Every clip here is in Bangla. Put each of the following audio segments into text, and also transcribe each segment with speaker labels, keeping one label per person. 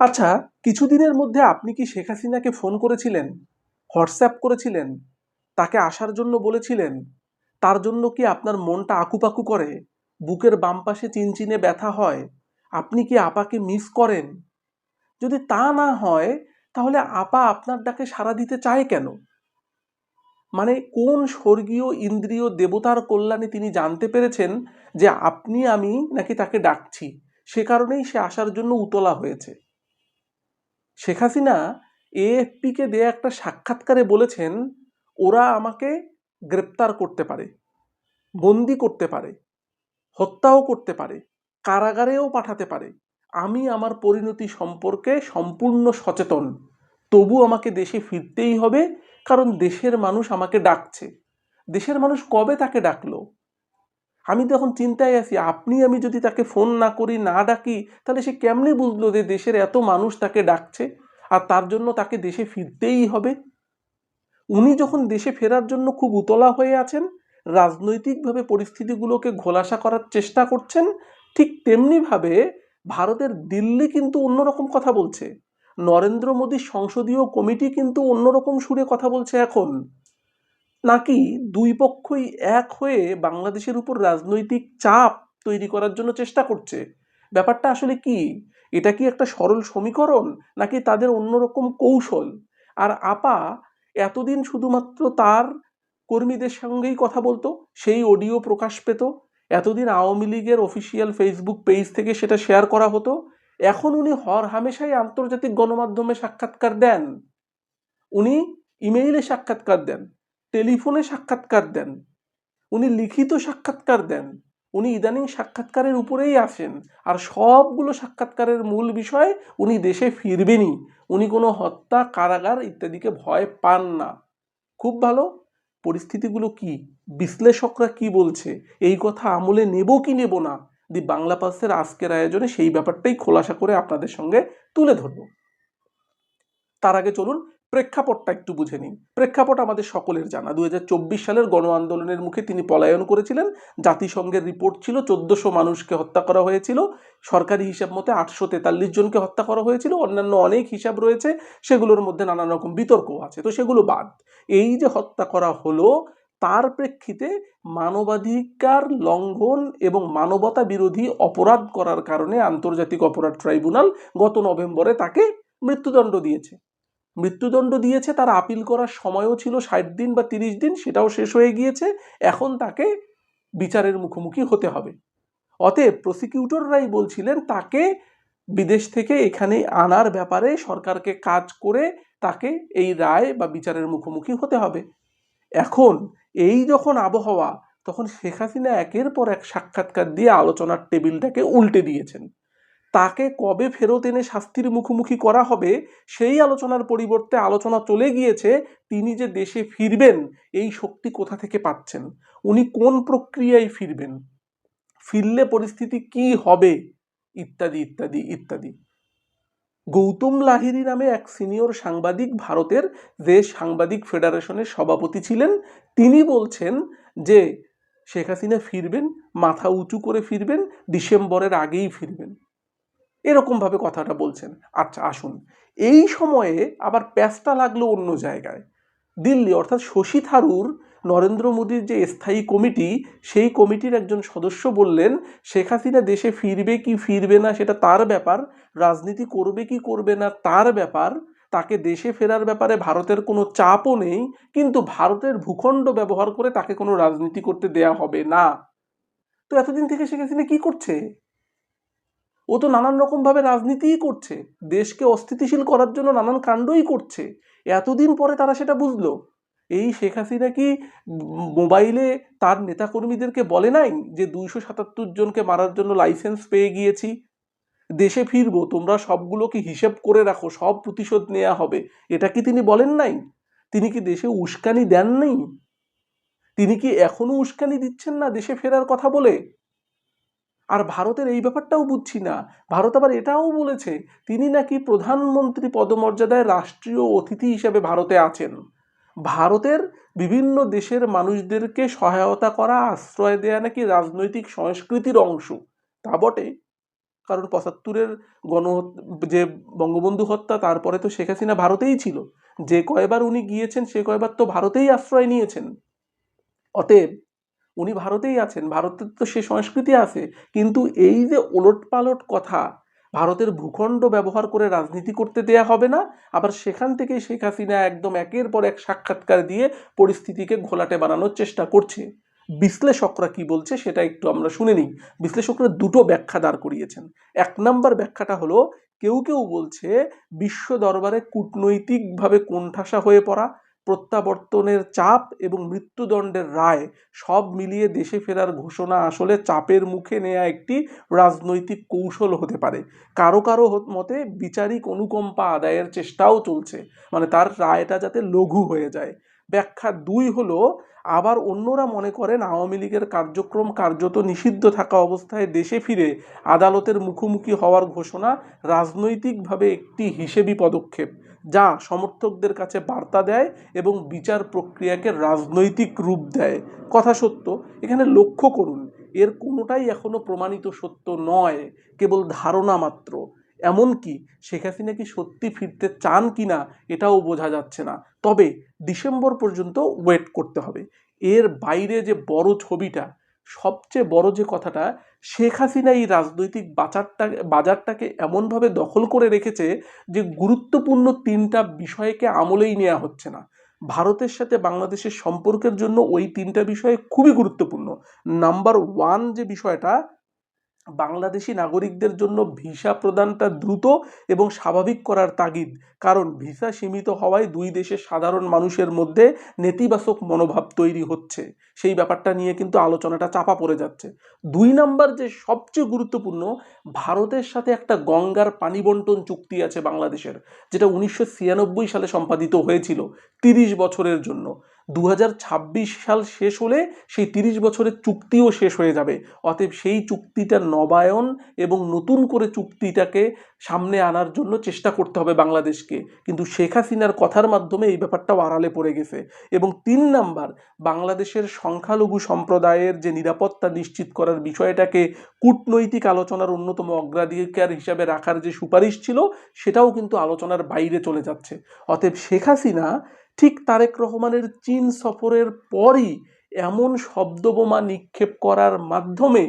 Speaker 1: আচ্ছা, কিছুদিনের মধ্যে আপনি কি শেখ হাসিনাকে ফোন করেছিলেন, হোয়াটসঅ্যাপ করেছিলেন, তাকে আসার জন্য বলেছিলেন? তার জন্য কি আপনার মনটা আকুপাকু করে, বুকের বাম পাশে চিনচিনে ব্যথা হয়? আপনি কি আপাকে মিস করেন? যদি তা না হয়, তাহলে আপা আপনার ডাকে সাড়া দিতে চায় কেন? মানে কোন স্বর্গীয় ইন্দ্রিয় দেবতার কল্যাণে তিনি জানতে পেরেছেন যে আপনি আমি নাকি তাকে ডাকছি, সে কারণেই সে আসার জন্য উতলা হয়েছে। শেখ হাসিনা এএফপিকে দেয়া একটা সাক্ষাৎকারে বলেছেন, ওরা আমাকে গ্রেপ্তার করতে পারে, বন্দি করতে পারে, হত্যাও করতে পারে, কারাগারেও পাঠাতে পারে। আমি আমার পরিণতি সম্পর্কে সম্পূর্ণ সচেতন, তবু আমাকে দেশে ফিরতেই হবে, কারণ দেশের মানুষ আমাকে ডাকছে। দেশের মানুষ কবে তাকে ডাকলো? আমি তো এখন চিন্তায় আছি, আপনি আমি যদি তাকে ফোন না করি, না ডাকি, তাহলে সে কেমনে বুঝলো যে দেশের এত মানুষ তাকে ডাকছে আর তার জন্য তাকে দেশে ফিরতেই হবে? উনি যখন দেশে ফেরার জন্য খুব উতলা হয়ে আছেন, রাজনৈতিকভাবে পরিস্থিতিগুলোকে ঘোলাসা করার চেষ্টা করছেন, ঠিক তেমনিভাবে ভারতের দিল্লি কিন্তু অন্যরকম কথা বলছে। নরেন্দ্র মোদীর সংসদীয় কমিটি কিন্তু অন্যরকম সুরে কথা বলছে এখন। নাকি দুই পক্ষই এক হয়ে বাংলাদেশের উপর রাজনৈতিক চাপ তৈরি করার জন্য চেষ্টা করছে? ব্যাপারটা আসলে কি? এটা কি একটা সরল সমীকরণ, নাকি তাদের অন্যরকম কৌশল? আর আপা এতদিন শুধুমাত্র তার কর্মীদের সঙ্গেই কথা বলতো, সেই অডিও প্রকাশ পেত, এতদিন আওয়ামী লীগের অফিসিয়াল ফেসবুক পেজ থেকে সেটা শেয়ার করা হতো। এখন উনি হর হামেশাই আন্তর্জাতিক গণমাধ্যমে সাক্ষাৎকার দেন, উনি ইমেইলে সাক্ষাৎকার দেন, টেলিফোনে সাক্ষাৎকার দেন, উনি লিখিত সাক্ষাৎকার দেন, উনি ইদানিং সাক্ষাৎকারের উপরেই আসেন। আর সবগুলো সাক্ষাৎকারের মূল বিষয় উনি দেশে ফিরবেনই, উনি কোনো হত্যা, কারাগার ইত্যাদিকে ভয় পান না। খুব ভালো। পরিস্থিতিগুলো কি, বিশ্লেষকরা কি বলছে, এই কথা আমলে নেব কি নেব না, দি বাংলা পালসের আজকের আয়োজনে সেই ব্যাপারটাই খোলাসা করে আপনাদের সঙ্গে তুলে ধরব। তার আগে চলুন প্রেক্ষাপটটা একটু বুঝে নিন। প্রেক্ষাপট আমাদের সকলের জানা, 2024 সালের গণ আন্দোলনের মুখে তিনি পলায়ন করেছিলেন। জাতিসংঘের রিপোর্ট ছিল 1400 মানুষকে হত্যা করা হয়েছিল, সরকারি হিসাব মতে 843 জনকে হত্যা করা হয়েছিল, অন্যান্য অনেক হিসাব রয়েছে, সেগুলোর মধ্যে নানান রকম বিতর্ক আছে, তো সেগুলো বাদ। এই যে হত্যা করা হলো, তার প্রেক্ষিতে মানবাধিকার লঙ্ঘন এবং মানবতা বিরোধী অপরাধ করার কারণে আন্তর্জাতিক অপরাধ ট্রাইব্যুনাল গত নভেম্বরে তাকে মৃত্যুদণ্ড দিয়েছে। মৃত্যুদণ্ড দিয়েছে, তার আপিল করার সময়ও ছিল 60 দিন বা 30 দিন, সেটাও শেষ হয়ে গিয়েছে। এখন তাকে বিচারের মুখোমুখি হতে হবে। অতএব প্রসিকিউটররাই বলছিলেন তাকে বিদেশ থেকে এখানে আনার ব্যাপারে সরকারকে কাজ করে তাকে এই রায় বা বিচারের মুখোমুখি হতে হবে। এখন এই যখন আবহাওয়া, তখন শেখ হাসিনা একের পর এক সাক্ষাৎকার দিয়ে আলোচনার টেবিলটাকে উল্টে দিয়েছেন। তাকে কবে ফেরত এনে শাস্তির মুখোমুখি করা হবে সেই আলোচনার পরিবর্তে আলোচনা চলে গিয়েছে তিনি যে দেশে ফিরবেন, এই শক্তি কোথা থেকে পাচ্ছেন, উনি কোন প্রক্রিয়ায় ফিরবেন, ফিরলে পরিস্থিতি কি হবে, ইত্যাদি ইত্যাদি ইত্যাদি। গৌতম লাহিড়ী নামে এক সিনিয়র সাংবাদিক ভারতের যে সাংবাদিক ফেডারেশনের সভাপতি ছিলেন, তিনি বলছেন যে শেখ হাসিনা ফিরবেন, মাথা উঁচু করে ফিরবেন, ডিসেম্বরের আগেই ফিরবেন, এরকম ভাবে কথাটা বলছেন। আচ্ছা আসুন, এই সময়ে আবার প্যাঁচটা লাগলো অন্য জায়গায়। দিল্লি অর্থাৎ শশী থারুর, নরেন্দ্র মোদীর যে স্থায়ী কমিটি, সেই কমিটির একজন সদস্য বললেন শেখ হাসিনা দেশে ফিরবে কি ফিরবে না সেটা তার ব্যাপার, রাজনীতি করবে কি করবে না তার ব্যাপার, তাকে দেশে ফেরার ব্যাপারে ভারতের কোনো চাপও নেই, কিন্তু ভারতের ভূখণ্ড ব্যবহার করে তাকে কোনো রাজনীতি করতে দেয়া হবে না। তো এতদিন থেকে শেখ হাসিনা কি করছে? ও তো নানান রকম ভাবে রাজনীতিই করছে, দেশকে অস্থিতিশীল করার জন্য নানান কাণ্ডই করছে। এতদিন পরে তারা সেটা বুঝলো। এই শেখ হাসিনা কি মোবাইলে তার নেতাকর্মীদেরকে বলে নাই যে 277 জনকে মারার জন্য লাইসেন্স পেয়ে গিয়েছি, দেশে ফিরবো, তোমরা সবগুলোকে হিসেব করে রাখো, সব প্রতিশোধ নেওয়া হবে? এটা কি তিনি বলেন নাই? তিনি কি দেশে উস্কানি দেননি? তিনি কি এখনো উস্কানি দিচ্ছেন না দেশে ফেরার কথা বলে? আর ভারতের এই ব্যাপারটাও বুঝছি না। ভারত আবার এটাও বলেছে তিনি নাকি প্রধানমন্ত্রী পদমর্যাদায় রাষ্ট্রীয় অতিথি হিসেবে ভারতে আছেন। ভারতের বিভিন্ন দেশের মানুষদেরকে সহায়তা করা, আশ্রয় দেয়া নাকি রাজনৈতিক সংস্কৃতির অংশ। তা বটে, কারণ ৭৫-এর যে বঙ্গবন্ধু হত্যা, তারপরে তো শেখ হাসিনা ভারতেই ছিল, যে কয়বার উনি গিয়েছেন সে কয়বার তো ভারতেই আশ্রয় নিয়েছেন। অতএব উনি ভারতেই আছেন, ভারতের তো সে সংস্কৃতি আছে। কিন্তু এই যে ওলটপালট কথা, ভারতের ভূখণ্ড ব্যবহার করে রাজনীতি করতে দেয়া হবে না, আবার সেখান থেকে শেখ হাসিনা একদম একের পর এক সাক্ষাৎকার দিয়ে পরিস্থিতিকে ঘোলাটে বানানোর চেষ্টা করছে। বিশ্লেষকরা কি বলছে সেটা একটু আমরা শুনে নিই। বিশ্লেষকরা দুটো ব্যাখ্যা দাঁড় করিয়েছেন। এক নম্বর ব্যাখ্যাটা হলো, কেউ কেউ বলছে বিশ্ব দরবারে কূটনৈতিকভাবে কোণঠাসা হয়ে পড়া, প্রত্যাবর্তনের চাপ এবং মৃত্যুদণ্ডের রায় সব মিলিয়ে দেশে ফেরার ঘোষণা আসলে চাপের মুখে নেয়া একটি রাজনৈতিক কৌশল হতে পারে। কারো কারো মতে বিচারিক অনুকম্পা আদায়ের চেষ্টাও চলছে, মানে তার রায়টা যাতে লঘু হয়ে যায়। ব্যাখ্যা দুই হলো, আবার অন্যরা মনে করেন আওয়ামী লীগের কার্যক্রম কার্যত নিষিদ্ধ থাকা অবস্থায় দেশে ফিরে আদালতের মুখোমুখি হওয়ার ঘোষণা রাজনৈতিকভাবে একটি হিসেবি পদক্ষেপ, যা সমর্থকদের কাছে বার্তা দেয় এবং বিচার প্রক্রিয়াকে রাজনৈতিক রূপ দেয়। কথা সত্য, এখানে লক্ষ্য করুন, এর কোনোটাই এখনো প্রমাণিত সত্য নয়, কেবল ধারণা মাত্র। এমনকি শেখ হাসিনা কি সত্যি ফিরতে চান কিনা এটাও বোঝা যাচ্ছে না। তবে ডিসেম্বর পর্যন্ত ওয়েট করতে হবে। এর বাইরে যে বড় ছবিটা, সবচেয়ে বড় যে কথাটা, শেখ হাসিনা এই রাজনৈতিক বাজারটাকে এমনভাবে দখল করে রেখেছে যে গুরুত্বপূর্ণ তিনটা বিষয়কে আমলেই নেওয়া হচ্ছে না। ভারতের সাথে বাংলাদেশের সম্পর্কের জন্য ওই তিনটা বিষয় খুবই গুরুত্বপূর্ণ। নাম্বার ওয়ান যে বিষয়টা, বাংলাদেশি নাগরিকদের জন্য ভিসা প্রদানটা দ্রুত এবং স্বাভাবিক করার তাগিদ। কারণ ভিসা সীমিত হওয়ায় দুই দেশের সাধারণ মানুষের মধ্যে নেতিবাচক মনোভাব তৈরি হচ্ছে, সেই ব্যাপারটা নিয়ে কিন্তু আলোচনাটা চাপা পড়ে যাচ্ছে। দুই নাম্বার যে সবচেয়ে গুরুত্বপূর্ণ, ভারতের সাথে একটা গঙ্গার পানি বন্টন চুক্তি আছে বাংলাদেশের, যেটা 1996 সালে সম্পাদিত হয়েছিল 30 বছরের জন্য। 2026 সাল শেষ হলে সেই 30 বছরের চুক্তিও শেষ হয়ে যাবে। অতএব সেই চুক্তিটা নবায়ন এবং নতুন করে চুক্তিটাকে সামনে আনার জন্য চেষ্টা করতে হবে বাংলাদেশকে। কিন্তু শেখ হাসিনার কথার মাধ্যমে এই ব্যাপারটাও আড়ালে পড়ে গেছে। এবং 3 নাম্বার, বাংলাদেশের সংখ্যালঘু সম্প্রদায়ের যে নিরাপত্তা নিশ্চিত করার বিষয়টাকে কূটনৈতিক আলোচনার অন্যতম অগ্রাধিকার হিসাবে রাখার যে সুপারিশ ছিল, সেটাও কিন্তু আলোচনার বাইরে চলে যাচ্ছে। অতএব শেখ হাসিনা ঠিক তারেক রহমানের চীন সফরের পরই এমন শব্দবোমা নিক্ষেপ করার মাধ্যমে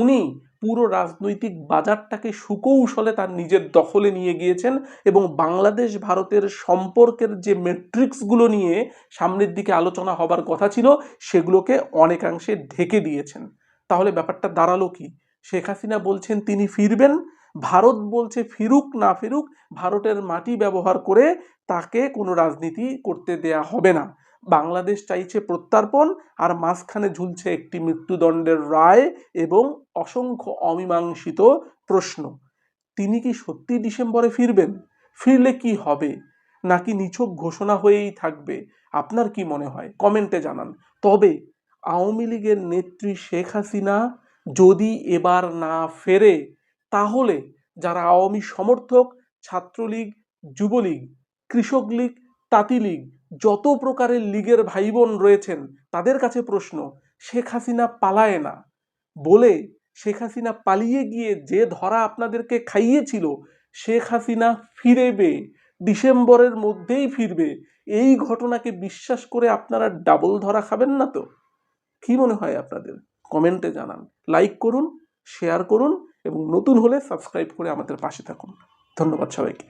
Speaker 1: উনি পুরো রাজনৈতিক বাজারটাকে সুকৌশলে তার নিজের দখলে নিয়ে গিয়েছেন এবং বাংলাদেশ ভারতের সম্পর্কের যে মেট্রিক্সগুলো নিয়ে সামনের দিকে আলোচনা হবার কথা ছিল, সেগুলোকে অনেকাংশে ঢেকে দিয়েছেন। তাহলে ব্যাপারটা দাঁড়ালো কি? শেখ হাসিনা বলছেন তিনি ফিরবেন, ভারত বলছে ফিরুক না ফিরুক, ভারতের মাটি ব্যবহার করে তাকে কোনো রাজনীতি করতে দেয়া হবে না। বাংলাদেশ চাইছে প্রত্যার্পণ, আর মাঝখানে ঝুলছে একটি মৃত্যুদণ্ডের রায় এবং অসংখ্য অমীমাংসিত প্রশ্ন। তিনি কি সত্যি ডিসেম্বরে ফিরবেন? ফিরলে কি হবে? নাকি নিছক ঘোষণা হয়েই থাকবে? আপনার কি মনে হয়? কমেন্টে জানান। তবে আওয়ামী লীগের নেত্রী শেখ হাসিনা যদি এবার না ফেরে, তাহলে যারা আওয়ামী সমর্থক, ছাত্রলীগ, যুবলীগ, কৃষক লীগ, তাঁতি লীগ, যত প্রকারের লীগের ভাই বোন রয়েছেন, তাদের কাছে প্রশ্ন, শেখ হাসিনা পালায় না বলে, শেখ হাসিনা পালিয়ে গিয়ে যে ধরা আপনাদেরকে খাইয়েছিল, শেখ হাসিনা ফিরবে, ডিসেম্বরের মধ্যেই ফিরবে, এই ঘটনাকে বিশ্বাস করে আপনারা ডাবল ধরা খাবেন না তো? কি মনে হয় আপনাদের? কমেন্টে জানান। লাইক করুন, শেয়ার করুন এবং নতুন হলে সাবস্ক্রাইব করে আমাদের পাশে থাকুন। ধন্যবাদ সবাইকে।